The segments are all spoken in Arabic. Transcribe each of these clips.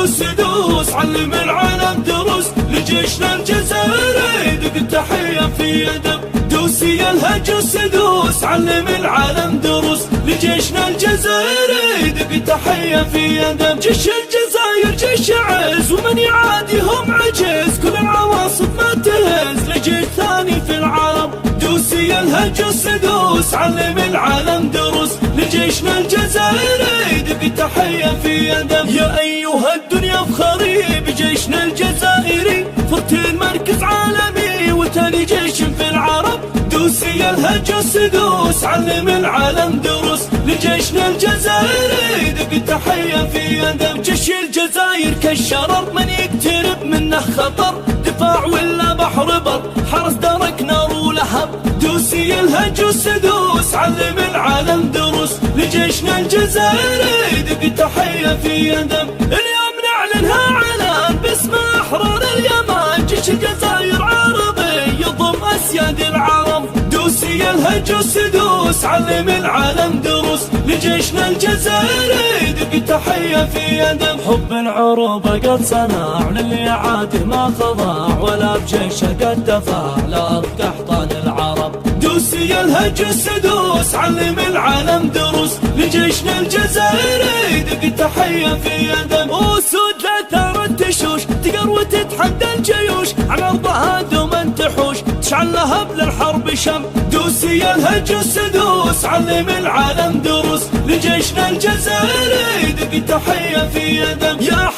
السدوس علم العالم دروس لجيشنا الجزائري دق التحية في يدم. دوسي الهج السدوس علم العالم دروس لجيشنا الجزائري دق التحية في يدم. جيش الجزائر جيش عز ومن يعاديهم عجز، كل العواصف ما تهز لجيش ثاني في العالم. دوسي الهج السدوس علم العالم دروس لجيشنا الجزائري دق التحية في يدم. يا أيها الدنيا افخري بجيشنا الجزائري، فرت المركز عالمي وثاني جيش في العرب. دوسي الهج السدوس علم العالم دروس لجيشنا الجزائري دق التحية في يدم. جيش الجزائر كالشرر من يقترب منه خطر، دفاع ولا بحر بر حرس درك نار ولهب. دوسي الهج السدوس علم العالم دروس لجيشنا الجزائري دق التحية في يدم. اليوم نعلنها علان باسم أحرار اليمن، جيش الجزائر عربي يضم أسياد العرب. دوسي الهج السدوس علم العالم دروس لجيشنا الجزائري دق التحية في يدم. حب العروبة قد صنع للي عاد ما خضع، ولا بجيشه قد دفع لأرض قحطان العرب. دوسي الهج السدوس علم العالم دروس لجيشنا الجزائري دق التحية في يدم. أسود لا ترى التشوش تقر وتتحدى الجيوش، على أرضها دوما تحوش تشعل لهب للحرب شم. دوسي الهج السدوس علم العالم دروس لجيشنا الجزائري دق التحية في يدم. يا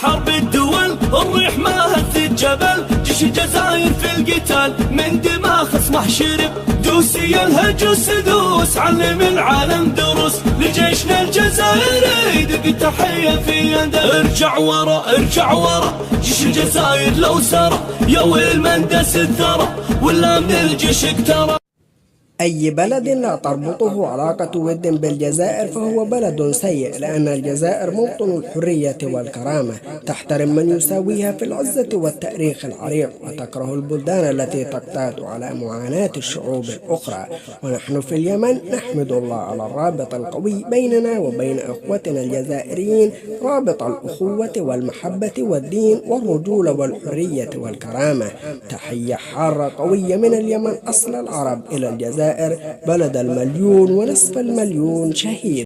حرب الدول الريح ما هزت جبل، جيش الجزائر في القتال من دماء خصمه شرب. دوسي الهج السدوس علم العالم دروس لجيشنا الجزائري دق التحية في يدم. ارجع ورا جيش الجزائر لو سرى، يا ويل من دس الثرى ولا من الجيش اقترى. أي بلد لا تربطه علاقة ود بالجزائر فهو بلد سيء، لأن الجزائر موطن الحرية والكرامة، تحترم من يساويها في العزة والتاريخ العريق، وتكره البلدان التي تقتات على معاناة الشعوب الأخرى. ونحن في اليمن نحمد الله على الرابط القوي بيننا وبين إخوتنا الجزائريين، رابط الأخوة والمحبة والدين والرجولة والحرية والكرامة. تحية حارة قوية من اليمن أصل العرب إلى الجزائر، بلد المليون ونصف المليون شهيد.